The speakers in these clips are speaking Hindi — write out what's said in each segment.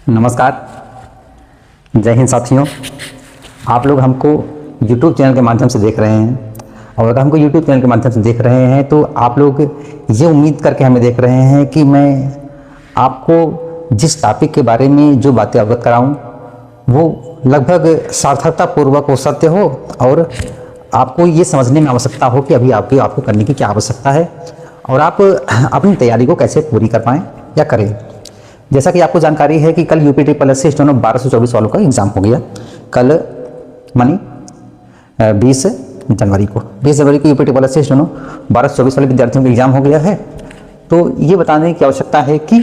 नमस्कार, जय हिंद साथियों। आप लोग हमको YouTube चैनल के माध्यम से देख रहे हैं और अगर हमको YouTube चैनल के माध्यम से देख रहे हैं तो आप लोग ये उम्मीद करके हमें देख रहे हैं कि मैं आपको जिस टॉपिक के बारे में जो बातें अवगत कराऊं वो लगभग सार्थकता पूर्वक हो सत्य हो और आपको ये समझने में आवश्यकता हो कि अभी आपको करने की क्या आवश्यकता है और आप अपनी तैयारी को कैसे पूरी कर पाएँ या करें। जैसा कि आपको जानकारी है कि कल UPTSS स्टेनो 1224 वालों का एग्ज़ाम हो गया। कल मानी 20 जनवरी को UPTSS स्टेनो 1224 वाले विद्यार्थियों का एग्ज़ाम हो गया है। तो ये बताने की आवश्यकता है कि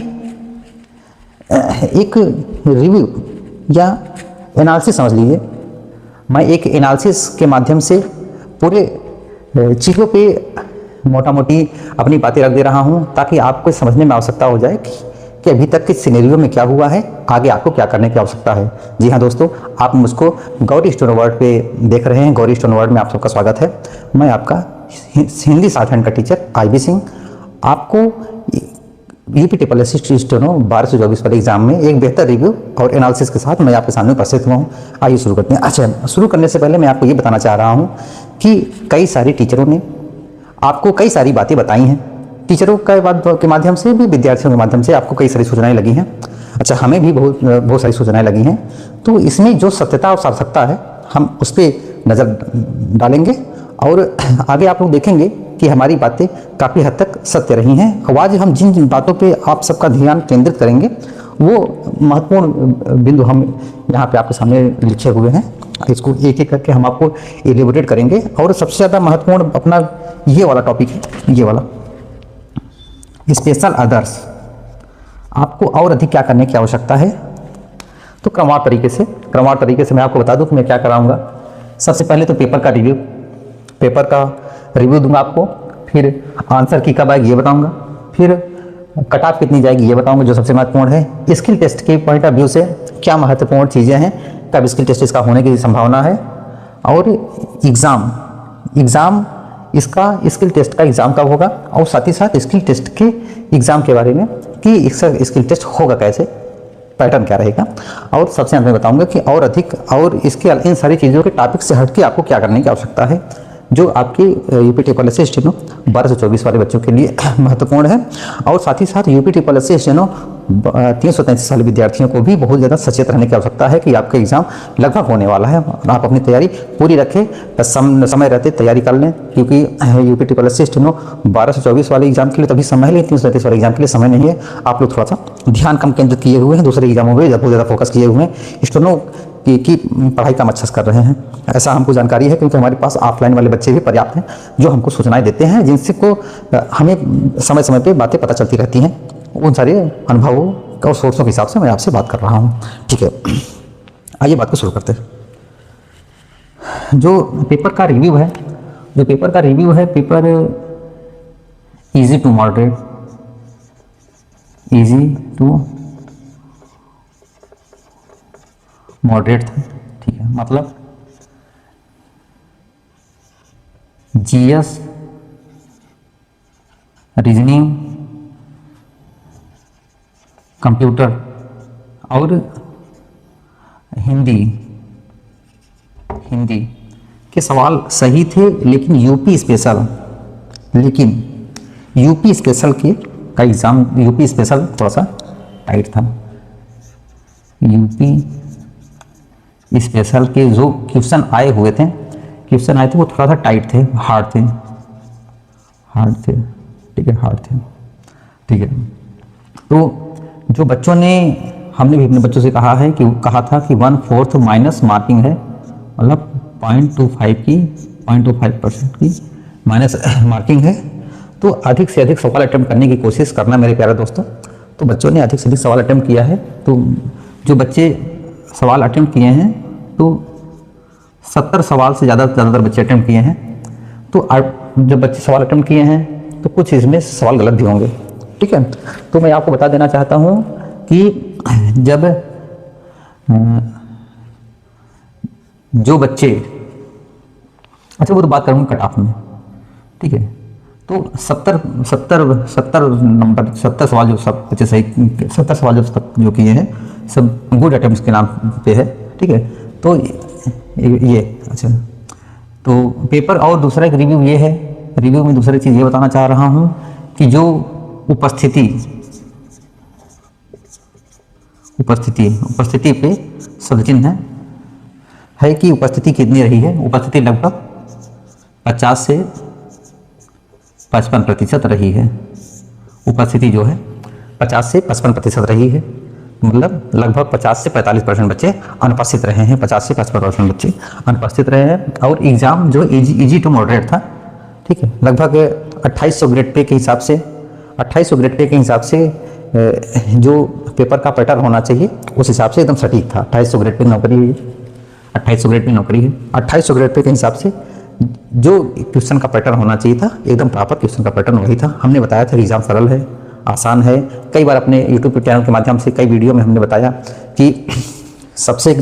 एक रिव्यू या एनालिसिस समझ लीजिए। मैं एक एनालिसिस के माध्यम से पूरे चीज़ों पे मोटा मोटी अपनी बातें रख दे रहा हूँ ताकि आपको समझने में आवश्यकता हो जाए कि अभी तक के सिनेरियो में क्या हुआ है, आगे आपको क्या करने की आवश्यकता है। जी हाँ दोस्तों, आप मुझको गौरी स्टोन वर्ड पे देख रहे हैं। गौरी स्टोन वर्ड में आप सबका स्वागत है। मैं आपका हिंदी शॉर्टहैंड का टीचर IB सिंह आपको UPTSS स्टेनो 1224 वाले एग्जाम में एक बेहतर रिव्यू और एनालिसिस के साथ मैं आपके सामने उपस्थित हुआ हूँ। आइए शुरू करते हैं। अच्छा, शुरू करने से पहले मैं आपको ये बताना चाह रहा हूँ कि कई सारे टीचरों ने आपको कई सारी बातें बताई हैं। टीचरों के माध्यम से भी, विद्यार्थियों के माध्यम से आपको कई सारी सूचनाएं लगी हैं। अच्छा, हमें भी बहुत सारी सूचनाएं लगी हैं। तो इसमें जो सत्यता और सार्थकता है हम उस पर नज़र डालेंगे और आगे आप लोग देखेंगे कि हमारी बातें काफ़ी हद तक सत्य रही हैं। और आज हम जिन बातों पे आप सबका ध्यान केंद्रित करेंगे वो महत्वपूर्ण बिंदु हम यहाँ पे आपके सामने लिखे हुए हैं। इसको एक एक करके हम आपको एलिबोरेट करेंगे और सबसे ज़्यादा महत्वपूर्ण अपना ये वाला टॉपिक है, ये वाला स्पेशल अदर्स। आपको और अधिक क्या करने की आवश्यकता है। तो क्रमवार तरीके से मैं आपको बता दूं कि मैं क्या कराऊंगा। सबसे पहले तो पेपर का रिव्यू दूंगा आपको, फिर आंसर की कब आएगी ये बताऊंगा, फिर कट ऑफ कितनी जाएगी ये बताऊंगा जो सबसे महत्वपूर्ण है। स्किल टेस्ट के पॉइंट ऑफ व्यू से क्या महत्वपूर्ण चीज़ें हैं, कब स्किल टेस्ट इसका होने की संभावना है, और एग्ज़ाम इसका स्किल टेस्ट का एग्ज़ाम कब होगा, और साथ ही साथ स्किल टेस्ट के एग्ज़ाम के बारे में कि इसका स्किल टेस्ट होगा कैसे, पैटर्न क्या रहेगा, और सबसे अंत में बताऊंगा कि और अधिक और इसके इन सारी चीज़ों के टॉपिक से हट के आपको क्या करने की आवश्यकता है जो आपकी UPTSS स्टेनो 1224 वाले बच्चों के लिए महत्वपूर्ण है। और साथ ही साथ UPTSS स्टेनो 333 वाले विद्यार्थियों को भी बहुत ज़्यादा सचेत रहने की आवश्यकता है कि आपका एग्ज़ाम लगभग होने वाला है। आप अपनी तैयारी पूरी रखें, समय रहते तैयारी कर लें, क्योंकि UPTSS स्टेनो 1224 वाले एग्जाम के लिए तभी समय है, लेकिन 333 वाले एग्जाम के लिए समय नहीं है। आप लोग थोड़ा सा ध्यान कम केंद्रित किए हुए हैं, दूसरे एग्जामों में बहुत ज़्यादा फोकस किए हुए हैं, स्टेनो की पढ़ाई कम अच्छे से कर रहे हैं। ऐसा हमको जानकारी है क्योंकि हमारे पास ऑफलाइन वाले बच्चे भी पर्याप्त हैं जो हमको सूचनाएं देते हैं, जिनसे को हमें समय समय पे बातें पता चलती रहती हैं। उन सारे अनुभवों और सोर्सों के हिसाब से मैं आपसे बात कर रहा हूँ। ठीक है, आइए बात को शुरू करते हैं। जो पेपर का रिव्यू है, पेपर इजी टू मॉडरेट था। ठीक है, मतलब GS, रीजनिंग, कंप्यूटर और हिंदी के सवाल सही थे, लेकिन यूपी स्पेशल का एग्ज़ाम यूपी स्पेशल थोड़ा सा टाइट था। यूपी स्पेशल के जो क्वेश्चन आए थे वो थोड़ा सा टाइट थे, हार्ड थे। ठीक है, तो जो बच्चों ने, हमने भी अपने बच्चों से कहा था कि 1/4 माइनस मार्किंग है, मतलब 0.25% की माइनस मार्किंग है। तो अधिक से अधिक सवाल अटेम्प्ट करने की कोशिश करना मेरे प्यारे दोस्तों। तो बच्चों ने अधिक से अधिक सवाल अटेम्प्ट किया है। तो जो बच्चे सवाल अटेम्प्ट किए हैं तो 70 सवाल से ज़्यादातर बच्चे अटेम्प्ट किए हैं। तो जब बच्चे सवाल अटेम्प्ट किए हैं तो कुछ इसमें सवाल गलत भी होंगे। ठीक है, तो मैं आपको बता देना चाहता हूँ कि जब जो बच्चे, अच्छा वो तो बात करूँगा कट ऑफ में। ठीक है, तो 70 सवाल जो सब बच्चे सही, 70 सवाल जो किए हैं सब गुड अटेम्प्ट्स के नाम पे है, ठीक है। तो ये अच्छा, तो पेपर और दूसरा एक रिव्यू ये है, रिव्यू में दूसरी चीज़ ये बताना चाह रहा हूँ कि जो उपस्थिति पे शब्द चिन्ह है कि उपस्थिति कितनी रही है। उपस्थिति लगभग 50 से 55% रही है। उपस्थिति जो है 50 से 55% रही है, मतलब लगभग 50 से 45% बच्चे अनुपस्थित रहे हैं। 50 से 55% बच्चे अनुपस्थित रहे हैं। और एग्ज़ाम जो इजी टू मॉडरेट था, ठीक है, लगभग 2800 ग्रेड पे के हिसाब से 2800 ग्रेड पे के हिसाब से जो पेपर का पैटर्न होना चाहिए उस हिसाब से एकदम सटीक था। 2800 ग्रेड पे नौकरी है, 2800 ग्रेड पे नौकरी है। 2800 ग्रेड पे के हिसाब से जो क्वेश्चन का पैटर्न होना चाहिए था एकदम प्रॉपर क्वेश्चन का पैटर्न वही था। हमने बताया था कि एग्ज़ाम सरल है, आसान है। कई बार अपने यूट्यूब चैनल के माध्यम से कई वीडियो में हमने बताया कि सबसे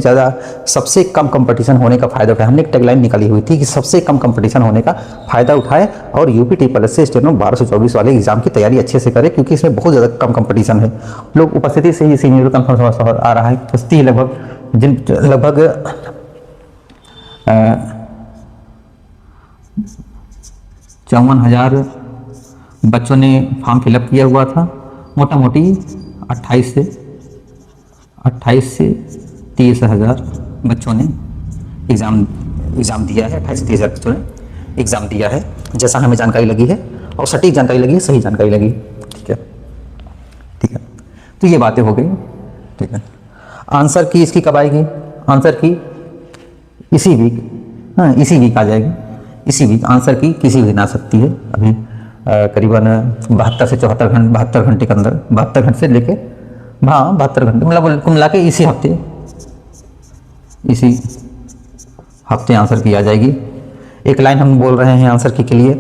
कम कंपटीशन होने का फायदा उठाए। हमने एक टैगलाइन निकाली हुई थी कि सबसे कम कंपटीशन होने का फायदा उठाए और यूपी TSS से स्टेनो 1224 वाले एग्जाम की तैयारी अच्छे से करें, क्योंकि इसमें बहुत ज़्यादा कम कंपटीशन है। लोग उपस्थिति से ही सीनियर कंफर्म आ रहा है। उपस्थिति लगभग 54,000 बच्चों ने फॉर्म फिलअप किया हुआ था। मोटा मोटी 28 से 30,000 बच्चों ने एग्ज़ाम दिया है। 28 से 30,000 बच्चों ने एग्ज़ाम दिया है, जैसा हमें जानकारी लगी है, और सटीक जानकारी लगी है, सही जानकारी लगी, ठीक है, ठीक है। तो ये बातें हो गई, ठीक है। आंसर की इसकी कब आएगी? आंसर की इसी वीक, हाँ इसी वीक आ जाएगी। इसी वीक आंसर की किसी भी दिन आ सकती है। अभी करीबन 72 से 74 घंटे, 72 घंटे के अंदर, 72 घंटे से लेके, हाँ 72 घंटे मतलब कुल मिला के इसी हफ्ते आंसर की आ जाएगी। एक लाइन हम बोल रहे हैं आंसर की के लिए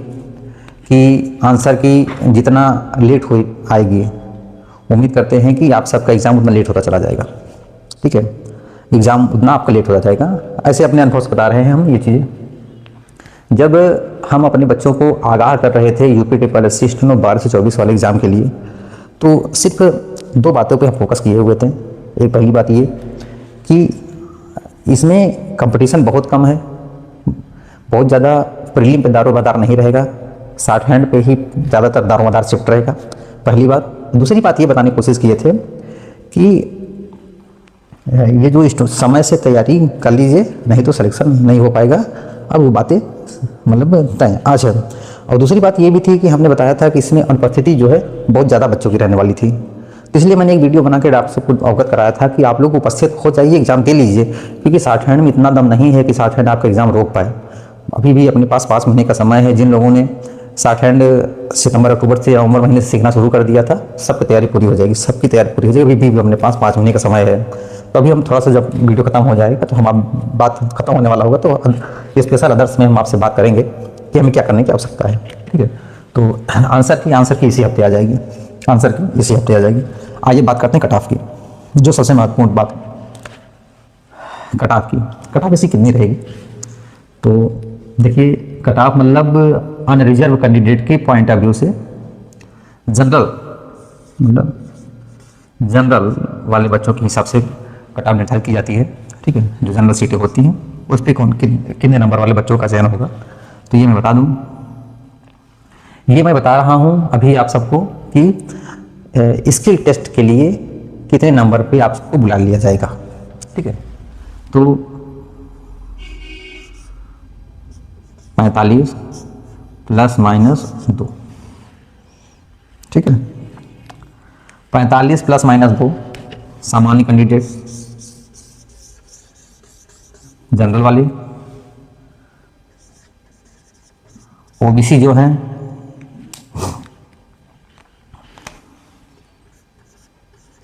कि आंसर की जितना लेट हो आएगी, उम्मीद करते हैं कि आप सबका एग्ज़ाम उतना लेट होता चला जाएगा, ठीक है। एग्ज़ाम उतना आपका लेट होता जाएगा। ऐसे अपने अनुभव से बता रहे हैं हम ये चीज़ें। जब हम अपने बच्चों को आगाह कर रहे थे यूपी TSS स्टेनो 12 से 24 वाले एग्ज़ाम के लिए, तो सिर्फ 2 बातों पे हम फोकस किए हुए थे। एक पहली बात ये कि इसमें कंपटीशन बहुत कम है, बहुत ज़्यादा प्रीलिम पे दारोमदार नहीं रहेगा, शॉर्ट हैंड पे ही ज़्यादातर दारोमदार शिफ्ट रहेगा, पहली बात। दूसरी बात ये बताने की कोशिश किए थे कि ये जो समय से तैयारी कर लीजिए, नहीं तो सिलेक्शन नहीं हो पाएगा। अब वो बातें मतलब तय। अच्छा, और दूसरी बात ये भी थी कि हमने बताया था कि इसमें अनुपस्थिति जो है बहुत ज़्यादा बच्चों की रहने वाली थी। तो इसलिए मैंने एक वीडियो बना के आप सबको अवगत कराया था कि आप लोग उपस्थित हो जाइए, एग्ज़ाम दे लीजिए, क्योंकि शॉर्ट हैंड में इतना दम नहीं है कि शॉर्ट हैंड आपका एग्ज़ाम रोक पाए। अभी भी अपने पास 5 महीने का समय है। जिन लोगों ने शॉर्ट हैंड सितंबर अक्टूबर से या नवंबर महीने से सीखना शुरू कर दिया था, सबकी तैयारी पूरी हो जाएगी, सबकी तैयारी पूरी हो जाएगी। अभी भी अपने पास 5 महीने का समय है। तो अभी हम थोड़ा सा, जब वीडियो खत्म हो जाएगा तो हम बात खत्म होने वाला होगा तो स्पेशल अदर्स में हम आपसे बात करेंगे कि हमें क्या करने की आवश्यकता है, ठीक है। तो आंसर की इसी हफ्ते आ जाएगी, आंसर की इसी हफ्ते आ जाएगी। आइए बात करते हैं कट ऑफ की, जो सबसे महत्वपूर्ण बात कट ऑफ इसी कितनी रहेगी। तो देखिए, कट ऑफ मतलब अनरिजर्व कैंडिडेट के पॉइंट ऑफ व्यू से जनरल वाले बच्चों के हिसाब से कट ऑफ निर्धारित की जाती है, ठीक है। जो जनरल सीटें होती हैं उस पर कितने नंबर वाले बच्चों का चयन होगा, तो ये मैं बता दूं। ये मैं बता रहा हूं अभी आप सबको कि स्किल टेस्ट के लिए कितने नंबर पे आपको बुला लिया जाएगा, ठीक है। तो 45 ± 2, ठीक है। 45 ± 2 सामान्य कैंडिडेट, जनरल वाले, ओबीसी जो है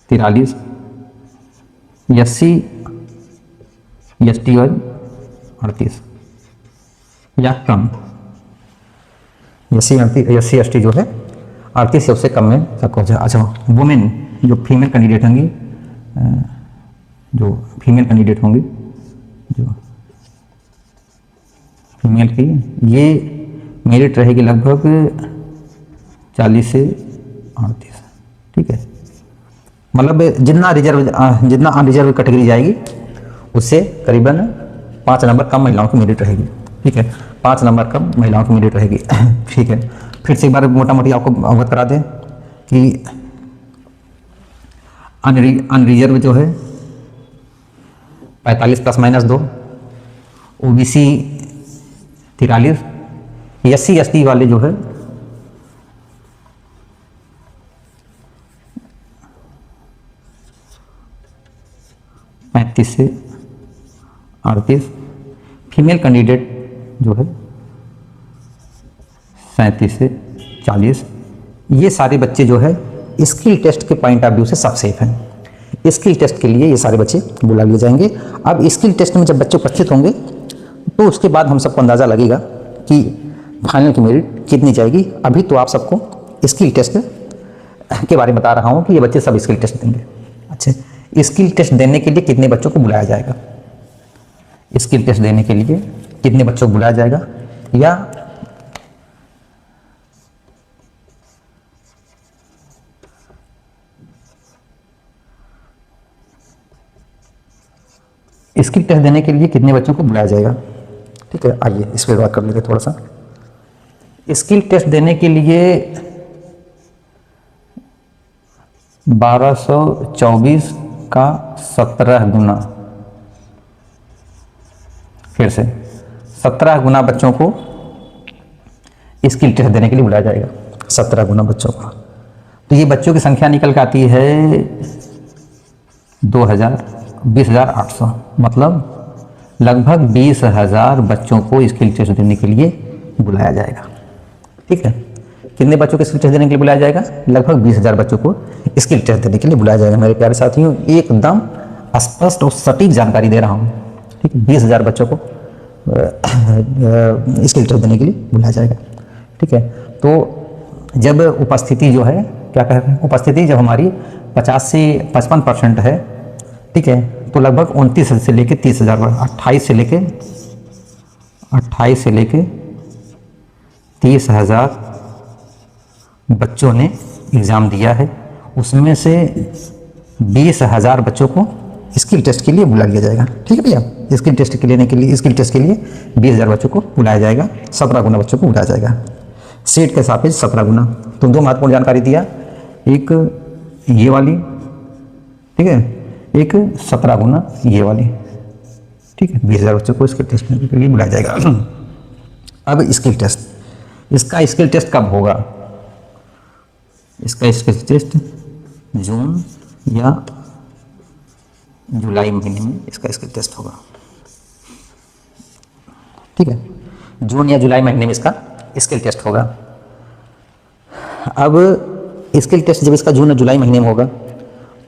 43, SC ST और 38 या कम। SC ST जो है 38 से उससे कम में सबको। अच्छा, वुमेन जो फीमेल कैंडिडेट होंगी, जो फीमेल की, ये मेरिट रहेगी लगभग 40 से 38, ठीक है। मतलब जितना अनरिजर्व कैटेगरी जाएगी उससे करीबन 5 नंबर कम महिलाओं की मेरिट रहेगी। ठीक है, 5 नंबर कम महिलाओं की मेरिट रहेगी। ठीक है, फिर से एक बार मोटा मोटी आपको अवगत करा दें कि अनरिजर्व जो है 45 +- 2, ओबीसी 43, SC ST वाले जो है 35 से 38, फीमेल कैंडिडेट जो है 37 से 40। ये सारे बच्चे जो है स्किल टेस्ट के पॉइंट ऑफ व्यू से सब सेफ हैं। स्किल टेस्ट के लिए ये सारे बच्चे बुला लिए जाएंगे। अब स्किल टेस्ट में जब बच्चे उपस्थित होंगे तो उसके बाद हम सबको अंदाज़ा लगेगा कि फाइनल की मेरिट कितनी जाएगी। अभी तो आप सबको स्किल टेस्ट के बारे में बता रहा हूँ कि ये बच्चे सब स्किल टेस्ट देंगे। अच्छा, स्किल टेस्ट देने के लिए कितने बच्चों को बुलाया जाएगा? स्किल टेस्ट देने के लिए कितने बच्चों को बुलाया जाएगा, या स्किल टेस्ट देने के लिए कितने बच्चों को बुलाया जाएगा? ठीक है, आइए इस पर बात कर लेते थोड़ा सा। स्किल टेस्ट देने के लिए 1224 का 17 गुना, फिर से 17 गुना बच्चों को स्किल टेस्ट देने के लिए बुलाया जाएगा। 17 गुना बच्चों को, तो ये बच्चों की संख्या निकल के आती है 20,800, मतलब लगभग 20,000 बच्चों को स्किल टेस्ट देने के लिए बुलाया जाएगा। ठीक है, कितने बच्चों को स्किल टेस्ट देने के लिए बुलाया जाएगा? लगभग 20,000 बच्चों को स्किल टेस्ट देने के लिए बुलाया जाएगा। मेरे प्यारे साथियों, एकदम स्पष्ट और सटीक जानकारी दे रहा हूँ। ठीक है, 20,000 बच्चों को स्किल टेस्ट देने के लिए बुलाया जाएगा। ठीक है, तो जब उपस्थिति जो है, क्या कह रहे हैं, उपस्थिति जब हमारी 50 से 55% है, ठीक है, तो लगभग 29 से लेके 30,000, 28 से लेके 30,000 बच्चों ने एग्ज़ाम दिया है। उसमें से 20,000 बच्चों को स्किल टेस्ट के लिए बुला लिया जाएगा। ठीक है भैया, स्किल टेस्ट के लिए 20,000 बच्चों को बुलाया जाएगा। 17 गुना बच्चों को बुलाया जाएगा। सेट के सापेक्ष 17 गुना। तो 2 महत्वपूर्ण जानकारी दिया, एक ये वाली, ठीक है, एक 17 गुना ये वाली। ठीक है, 20,000 बच्चों को स्किल टेस्ट के लिए बुलाया जाएगा। अब स्किल टेस्ट, इसका स्किल टेस्ट कब होगा? इसका स्किल टेस्ट जून या जुलाई महीने में इसका स्किल टेस्ट होगा। ठीक है, जून या जुलाई महीने में इसका स्किल टेस्ट होगा। अब स्किल टेस्ट जब इसका जून या जुलाई महीने में होगा,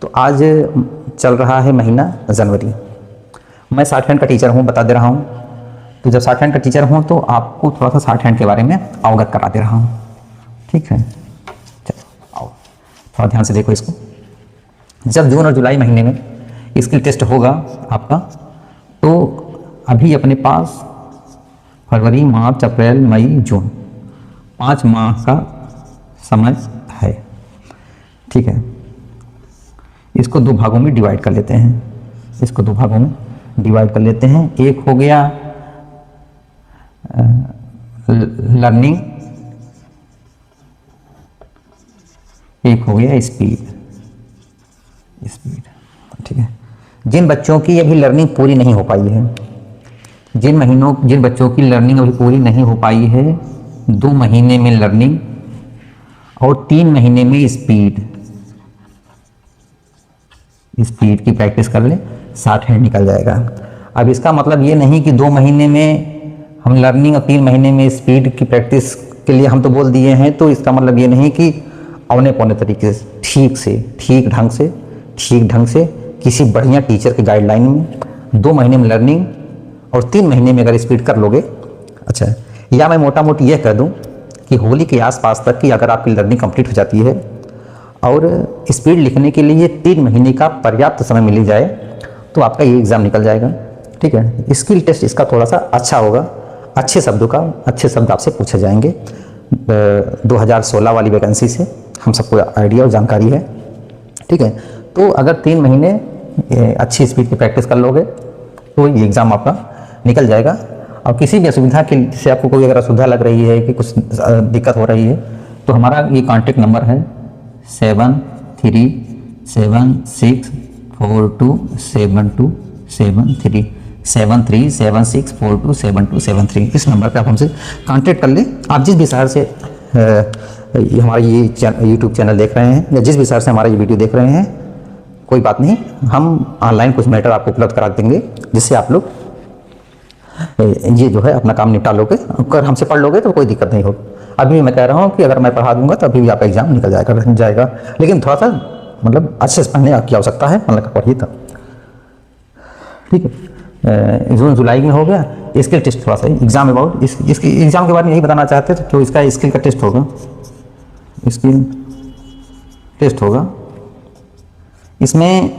तो आज चल रहा है महीना जनवरी। मैं शॉर्ट हैंड का टीचर हूँ, बता दे रहा हूँ। तो जब शॉर्ट हैंड का टीचर हूँ तो आपको थोड़ा सा शॉर्ट हैंड के बारे में अवगत करा दे रहा हूँ। ठीक है, चलो आओ थोड़ा ध्यान से देखो इसको। जब जून और जुलाई महीने में स्किल टेस्ट होगा आपका, तो अभी अपने पास फरवरी, मार्च, अप्रैल, मई, जून 5 माह का समय है। ठीक है, इसको 2 भागों में डिवाइड कर लेते हैं। एक हो गया लर्निंग, एक हो गया स्पीड। ठीक है, जिन बच्चों की अभी लर्निंग पूरी नहीं हो पाई है, जिन बच्चों की लर्निंग अभी पूरी नहीं हो पाई है, 2 महीने में लर्निंग और 3 महीने में स्पीड की प्रैक्टिस कर ले, 60 हैंड निकल जाएगा। अब इसका मतलब ये नहीं कि 2 महीने में हम लर्निंग और 3 महीने में स्पीड की प्रैक्टिस के लिए हम तो बोल दिए हैं, तो इसका मतलब ये नहीं कि औने पौने तरीके से ठीक ढंग से किसी बढ़िया टीचर के गाइडलाइन में 2 महीने में लर्निंग और 3 महीने में अगर स्पीड कर लोगे। अच्छा, या मैं मोटा मोटी यह कह दूं कि होली के आसपास तक की अगर आपकी लर्निंग कंप्लीट हो जाती है और स्पीड लिखने के लिए 3 महीने का पर्याप्त समय मिल जाए, तो आपका ये एग्ज़ाम निकल जाएगा। ठीक है, स्किल टेस्ट इसका थोड़ा सा अच्छा होगा, अच्छे शब्द आपसे पूछे जाएंगे। 2016 वाली वैकेंसी से हम सबको आइडिया और जानकारी है। ठीक है, तो अगर 3 महीने अच्छी स्पीड की प्रैक्टिस कर लोगे तो ये एग्ज़ाम आपका निकल जाएगा। और किसी भी असुविधा के से आपको कोई अगर असुविधा लग रही है कि कुछ दिक्कत हो रही है तो हमारा ये कॉन्टेक्ट नंबर है 7376427273 7376427273। इस नंबर पे आप हमसे कांटेक्ट कर लें। आप जिस भी शहर से हमारा ये यूट्यूब चैनल देख रहे हैं या जिस भी शहर से हमारा ये वीडियो देख रहे हैं, कोई बात नहीं, हम ऑनलाइन कुछ मैटर आपको उपलब्ध करा देंगे जिससे आप लोग ये जो है अपना काम निपटा लोगे। अगर हमसे पढ़ लोगे तो कोई दिक्कत नहीं होगी। अभी मैं कह रहा हूँ कि अगर मैं पढ़ा दूंगा तो अभी भी आपका एग्जाम निकल जाएगा, लेकिन थोड़ा सा मतलब अच्छे से पढ़ने की आवश्यकता है, मतलब पढ़िए तब, ठीक है। जून जुलाई में हो गया। स्किल टेस्ट थोड़ा सा एग्जाम अबाउट इसके एग्जाम के बारे में यही बताना चाहते थे। तो इसका स्किल का टेस्ट होगा, स्किल टेस्ट होगा। इसमें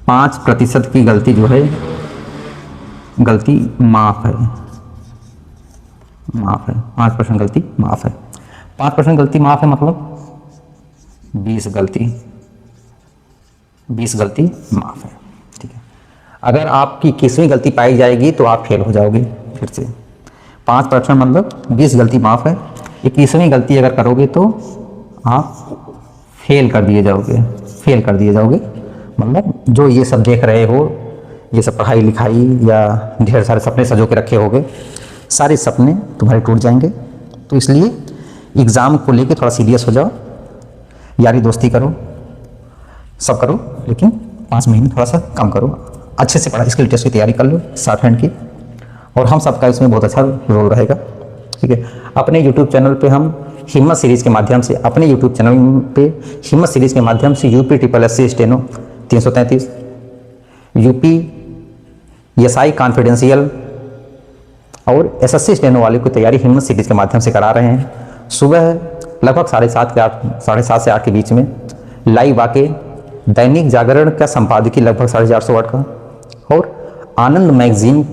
5% की गलती जो है, गलती माफ़ है, 5% गलती माफ़ है। 5% गलती माफ़ है मतलब 20 गलती माफ़ है, ठीक है। अगर आपकी 21वीं गलती पाई जाएगी तो आप फेल हो जाओगे फिर से। 5% मतलब 20 गलती माफ़ है। 21वीं गलती अगर करोगे तो आप फेल कर दिए जाओगे। मतलब जो ये सब देख रहे हो, ये सब पढ़ाई लिखाई या ढेर सारे सपने सजो के रखे होगे, सारे सपने तुम्हारे टूट जाएंगे। तो इसलिए एग्ज़ाम को लेके थोड़ा सीरियस हो जाओ, यारी दोस्ती करो, सब करो, लेकिन 5 महीने थोड़ा सा कम करो। अच्छे से पढ़ा, स्किल टेस्ट की तैयारी कर लो शॉर्ट हैंड की, और हम सबका इसमें बहुत अच्छा रोल रहेगा, ठीक है। अपने यूट्यूब चैनल पे हम हिम्मत सीरीज़ के माध्यम से UP SSSC steno 333, UP SI confidential और SSC स्टेनो वाले की तैयारी हिम्मत सीरीज़ के माध्यम से करा रहे हैं। सुबह लगभग 7:30 से 8 के बीच में लाइव आके दैनिक जागरण का संपादकीय लगभग 450 वर्ड का और आनंद मैगजीन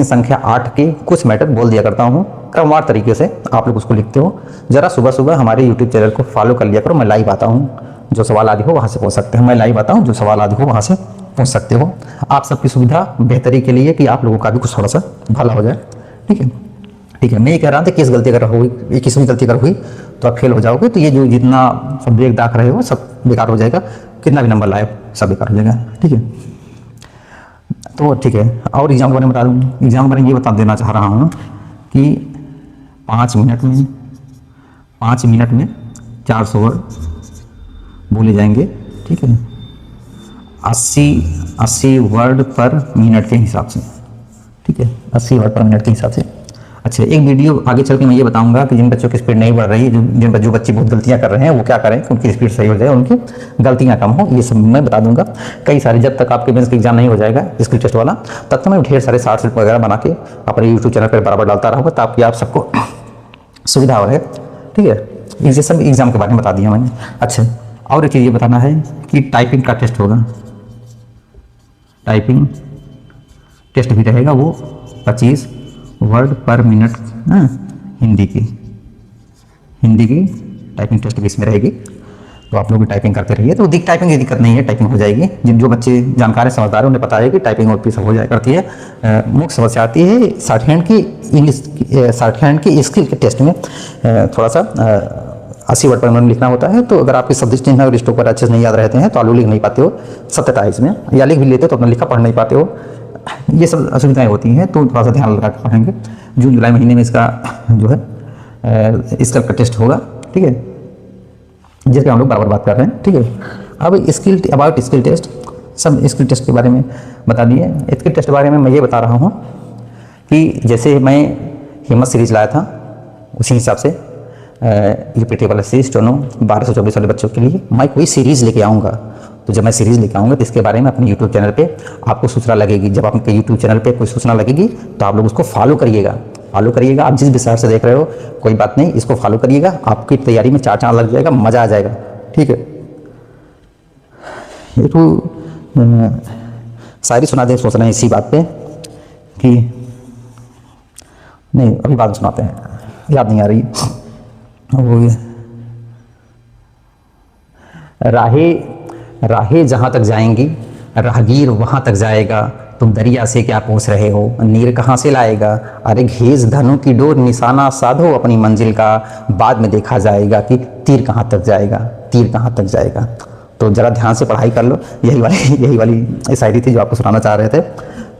संख्या 8 के कुछ मैटर बोल दिया करता हूँ। क्रमवार तरीके से आप लोग उसको लिखते हो। ज़रा सुबह हमारे यूट्यूब चैनल को फॉलो कर लिया करो। मैं लाइव आता हूँ, जो सवाल आदि हो वहाँ से पूछ सकते हो। आप सबकी सुविधा बेहतरी के लिए कि आप लोगों का भी कुछ थोड़ा सा भला हो जाए, ठीक है। मैं ये कह रहा था कि 21वीं गलती अगर हुई तो आप फेल हो जाओगे। तो ये जो जितना सब ब्रेक दाख रहे हो सब बेकार हो जाएगा, कितना भी नंबर लाए सब बेकार हो जाएगा, ठीक है। तो ठीक है, और एग्जाम के बारे में बता दूँ। एग्जाम के बारे में ये बता देना चाह रहा हूँ कि 5 मिनट में 400 वर्ड बोले जाएंगे, ठीक है। 80 वर्ड पर मिनट के हिसाब से, ठीक है, 80 वर्ड पर मिनट के हिसाब से। अच्छा, एक वीडियो आगे चल के मैं ये बताऊंगा कि जिन बच्चों की स्पीड नहीं बढ़ रही है, जो बच्चे बहुत गलतियां कर रहे हैं, वो क्या करें कि उनकी स्पीड सही हो जाए, उनकी गलतियां कम हो, ये सब मैं बता दूंगा। कई सारे, जब तक आपके मेंस का एग्जाम नहीं हो जाएगा स्किल टेस्ट वाला, तब तक मैं ढेर सारे शॉर्ट्स वगैरह बना के अपने यूट्यूब चैनल पर बराबर डालता रहूँगा, ताकि आप सबको सुविधा रहे, ठीक है। ये सब एग्जाम के बारे में बता दिया मैंने। अच्छा, और एक चीज़ ये बताना है कि टाइपिंग का टेस्ट होगा। टाइपिंग टेस्ट भी रहेगा, वो 25 वर्ड पर मिनट, हिंदी की टाइपिंग टेस्ट भी इसमें रहेगी। तो आप लोग भी टाइपिंग करते रहिए। तो टाइपिंग की दिक्कत नहीं है, टाइपिंग हो जाएगी। जो बच्चे जानकार हैं, समझदार हैं, उन्हें पता है कि टाइपिंग और सब हो जाए करती है। मुख्य समस्या आती है शॉर्ट हैंड की स्किल के टेस्ट में। थोड़ा सा 80 वर्ड पर मिनट लिखना होता है। तो अगर आपके शब्द चिन्ह और स्टॉपर अच्छे से नहीं याद रहते हैं तो आप लोग लिख नहीं पाते हो 27 में, या लिख भी लेते हो तो अपना लिखा पढ़ नहीं पाते हो। ये सब असुविधाएं होती हैं, तो थोड़ा सा ध्यान लगा के पढ़ेंगे। जून जुलाई महीने में इसका जो है स्किल का टेस्ट होगा, ठीक है, जिसके हम लोग बराबर बात कर रहे हैं, ठीक है। अब स्किल टेस्ट, सब स्किल टेस्ट के बारे में बता दिए। स्किल टेस्ट के बारे में मैं ये बता रहा हूँ कि जैसे मैं हिम्मत सीरीज लाया था, उसी हिसाब से यूपी SSC स्टेनो 1224 वाले बच्चों के लिए मैं कोई सीरीज़ लेके आऊँगा। तो जब मैं सीरीज़ लेके आऊँगा तो इसके बारे में अपने यूट्यूब चैनल पे आपको सूचना लगेगी। जब आपके यूट्यूब चैनल पे कोई सूचना लगेगी तो आप लोग उसको फॉलो करिएगा। आप जिस भी शहर से देख रहे हो, कोई बात नहीं, इसको फॉलो करिएगा। आपकी तैयारी में 4 चांद लग जाएगा, मज़ा आ जाएगा, ठीक है। ये तो शायरी सुना दे, सोच रहे हैं इसी बात पे कि नहीं, अभी बाद में सुनाते हैं, याद नहीं आ रही वो ये। राहें राहें जहाँ तक जाएंगी राहगीर वहाँ तक जाएगा, तुम दरिया से क्या पूछ रहे हो, नीर कहाँ से लाएगा। अरे घेज धनु की डोर, निशाना साधो अपनी मंजिल का, बाद में देखा जाएगा कि तीर कहाँ तक जाएगा, तीर कहाँ तक जाएगा। तो ज़रा ध्यान से पढ़ाई कर लो। यही वाली शायरी थी जो आपको सुनाना चाह रहे थे।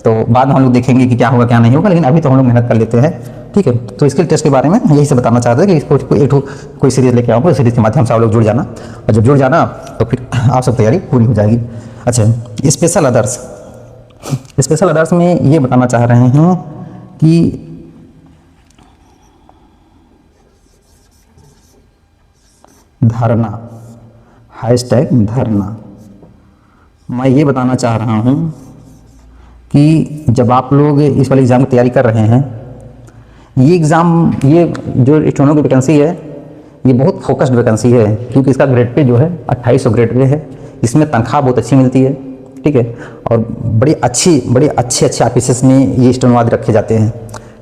तो बाद में हम लोग देखेंगे कि क्या होगा क्या नहीं होगा, लेकिन अभी तो हम लोग मेहनत कर लेते हैं, ठीक है। तो स्किल टेस्ट के बारे में यही से बताना चाहते हैं कि इसको एक कोई सीरीज लेके आओगे, सीरीज के माध्यम से आप लोग जुड़ जाना, और जब जुड़ जाना तो फिर आप सब तैयारी पूरी हो जाएगी। अच्छा, स्पेशल अदर्स में ये बताना चाह रहे हैं कि धरना, हैशटैग धरना। मैं ये बताना चाह रहा हूँ कि जब आप लोग इस वाले एग्ज़ाम की तैयारी कर रहे हैं, ये जो स्टेनो की वैकेंसी है, ये बहुत फोकस्ड वैकेंसी है, क्योंकि इसका ग्रेड पे जो है 2800 ग्रेड पे है। इसमें तनख्वाह बहुत अच्छी मिलती है, ठीक है, और बड़े अच्छे ऑफिसेस में ये स्टेनोवाद रखे जाते हैं,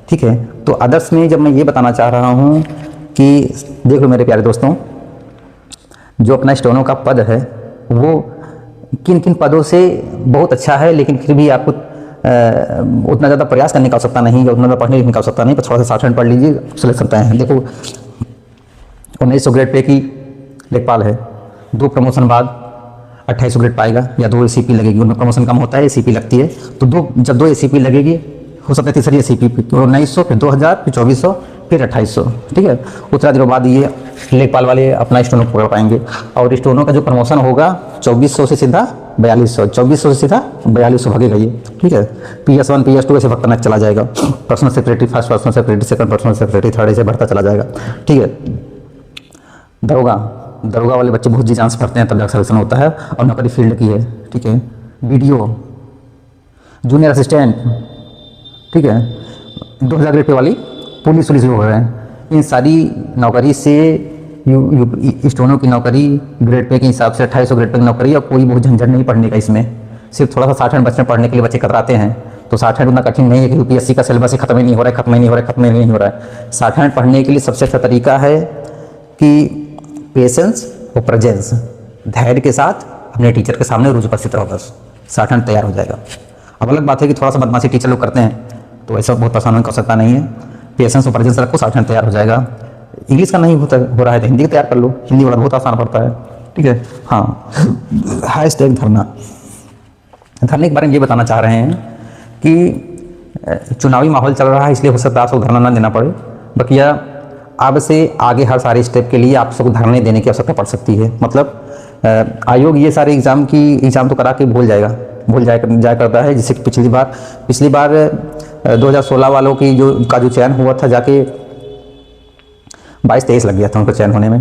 ठीक है। तो अदर्स में जब मैं ये बताना चाह रहा हूँ कि देख लो मेरे प्यारे दोस्तों, जो अपना स्टेनो का पद है वो किन किन पदों से बहुत अच्छा है, लेकिन फिर भी आपको उतना ज़्यादा प्रयास करने की आवश्यकता नहीं है, उतना ज़्यादा पढ़ने लिखने की आवश्यकता नहीं, पर थोड़ा सा 60 पढ़ लीजिए, सिलेक्शन तय है। देखो 1900 ग्रेड पे की लेखपाल है, 2 प्रमोशन बाद 2800 ग्रेड पाएगा, या 2 ACP लगेगी, उनमें प्रमोशन कम होता है, ACP लगती है, तो जब 2 ACP लगेगी, हो सकता है तीसरी ACP, तो 1900, फिर 2000, फिर 2400, फिर 2800, ठीक है। उतना दिनों बाद ये लेखपाल वाले अपना स्टेनो पकड़ पाएंगे, और स्टेनो का जो प्रमोशन होगा 2400 से सीधा 4200, 2400 से सीधा 4200 भागेगा ये, ठीक है। PS1 PS2 ऐसे भगतना चला जाएगा, personal secretary first, personal secretary second, personal secretary third, ऐसे बढ़ता चला जाएगा, ठीक है। दरोगा वाले बच्चे बहुत जी जान से पढ़ते हैं, तब जाकर सिलेक्शन होता है, और नौकरी फील्ड की है, ठीक है। BDO, जूनियर असिस्टेंट, ठीक है, 2000 ग्रेड पे वाली पुलिस हो गए हैं, इन सारी नौकरी से स्टेनो की नौकरी ग्रेड पे के हिसाब से 2800 ग्रेड पे की नौकरी, और कोई बहुत झंझट नहीं पढ़ने का इसमें, सिर्फ थोड़ा सा 60 बच्चे पढ़ने के लिए बच्चे कतराते हैं। तो 60 उतना कठिन नहीं है कि UPSC का सिलेबस ही खत्म ही नहीं हो रहा है। 60 पढ़ने के लिए सबसे अच्छा तरीका है कि पेशेंस और प्रेजेंस, धैर्य के साथ अपने टीचर के सामने रोज उपस्थित रहो, बस 60 तैयार हो जाएगा। अब अलग बात है कि थोड़ा सा बदमाशी टीचर लोग करते हैं, तो ऐसा बहुत आसान कर सकता नहीं है। पेशेंस और प्रेजेंस रखो, 60 तैयार हो जाएगा। इंग्लिश का नहीं हो रहा है तो हिंदी का तैयार कर लो, हिंदी वाला बहुत आसान पड़ता है, ठीक है। हाँ, हैशटैग धरने के बारे में ये बताना चाह रहे हैं कि चुनावी माहौल चल रहा है, इसलिए हो सकता है आप सबको धरना ना देना पड़े, बकिया अब से आगे हर सारे स्टेप के लिए आप सबको धरने देने की आवश्यकता पड़ सकती है। मतलब आयोग ये सारे एग्ज़ाम तो करा के भूल जाया करता है, जिससे कि पिछली बार 2016 वालों की जो चयन हुआ था, जाके 22-23 लग गया था उनको चयन होने में,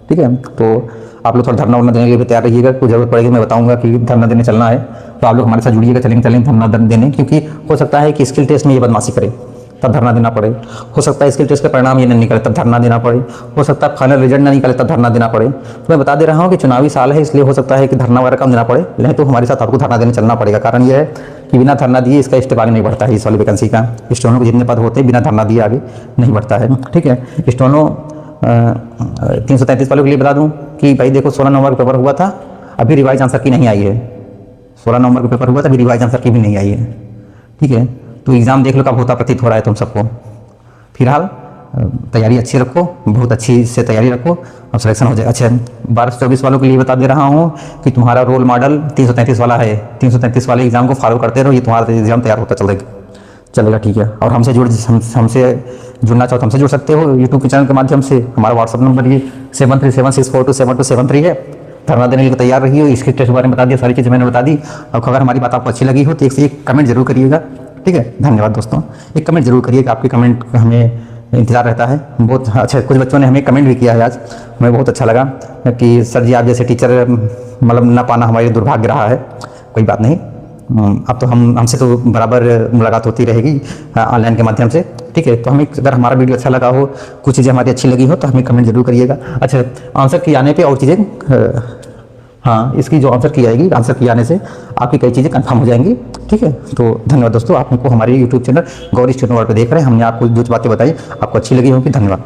ठीक है। तो आप लोग थोड़ा धरना देने के लिए भी तैयार रहिएगा, कोई जरूरत पड़ेगी मैं बताऊंगा कि धरना देने चलना है, तो आप लोग हमारे साथ जुड़िएगा, चलेंगे धरना देने, क्योंकि हो सकता है कि स्किल टेस्ट में ये बदमाशी करे तब धरना देना पड़े, हो सकता है स्किल टेस्ट का परिणाम ये नहीं निकले तब धरना देना पड़े, हो सकता है फाइनल रिजल्ट ना निकले तब धरना देना पड़े। तो मैं बता दे रहा हूँ कि चुनावी साल है, इसलिए हो सकता है कि धरना वगैरह कम देना पड़े, नहीं तो हमारे साथ आपको धरना देने चलना पड़ेगा। कारण ये है कि बिना धरना दिए इसका स्टेप आगे नहीं बढ़ता है। इस वाली वैकेंसी का स्टेनो के जितने पद होते हैं बिना धरना दिए आगे नहीं बढ़ता है, ठीक है। स्टेनो 333 वालों के लिए बता दूं कि भाई देखो 16 नवंबर को पेपर हुआ था, अभी रिवाइज आंसर की नहीं आई है। 16 नवंबर को पेपर हुआ था, अभी रिवाइज आंसर की भी नहीं आई है, ठीक है। तो एग्ज़ाम देख लो कब होता प्रतीत हो रहा है तुम सबको। फिलहाल तैयारी अच्छी रखो, बहुत अच्छी से तैयारी रखो और सिलेक्शन हो जाए। अच्छा, 1224 वालों के लिए बता दे रहा हूँ कि तुम्हारा रोल मॉडल 333 वाला है, 333 वाले एग्ज़ाम को फॉलो करते रहो, ये तुम्हारा एग्ज़ाम तैयार होता चलेगा, ठीक है। और हमसे जुड़ना चाहो तो हमसे जुड़ सकते हो यूट्यूब के चैनल के माध्यम से। हमारा व्हाट्सअप नंबर ये 7376427273 है। धरना देने के लिए तैयार रही हो, इसके टेस्ट के बारे में बता दिया, सारी चीज़ें मैंने बता दी। और अगर हमारी बात आपको अच्छी लगी हो तो एक कमेंट जरूर करिएगा, ठीक है। धन्यवाद दोस्तों, एक कमेंट जरूर करिएगा, आपके कमेंट हमें इंतजार रहता है बहुत। अच्छा, कुछ बच्चों ने हमें कमेंट भी किया है आज, हमें बहुत अच्छा लगा कि सर जी आप जैसे टीचर मतलब ना पाना हमारे दुर्भाग्य रहा है। कोई बात नहीं, अब तो हमसे तो बराबर मुलाकात होती रहेगी ऑनलाइन के माध्यम से, ठीक है। तो हमें अगर हमारा वीडियो अच्छा लगा हो, कुछ चीज़ें हमारी अच्छी लगी हो तो हमें कमेंट जरूर करिएगा। अच्छा, आंसर की आने पे और चीज़ें हाँ, इसकी जो आंसर की आएगी, आंसर की आने से आपकी कई चीज़ें कंफर्म हो जाएंगी, ठीक है। तो धन्यवाद दोस्तों, आप हमको हमारे यूट्यूब चैनल गौरी स्टेनो पर देख रहे हैं। हमने आपको जो बातें बताई आपको अच्छी लगी होगी। धन्यवाद।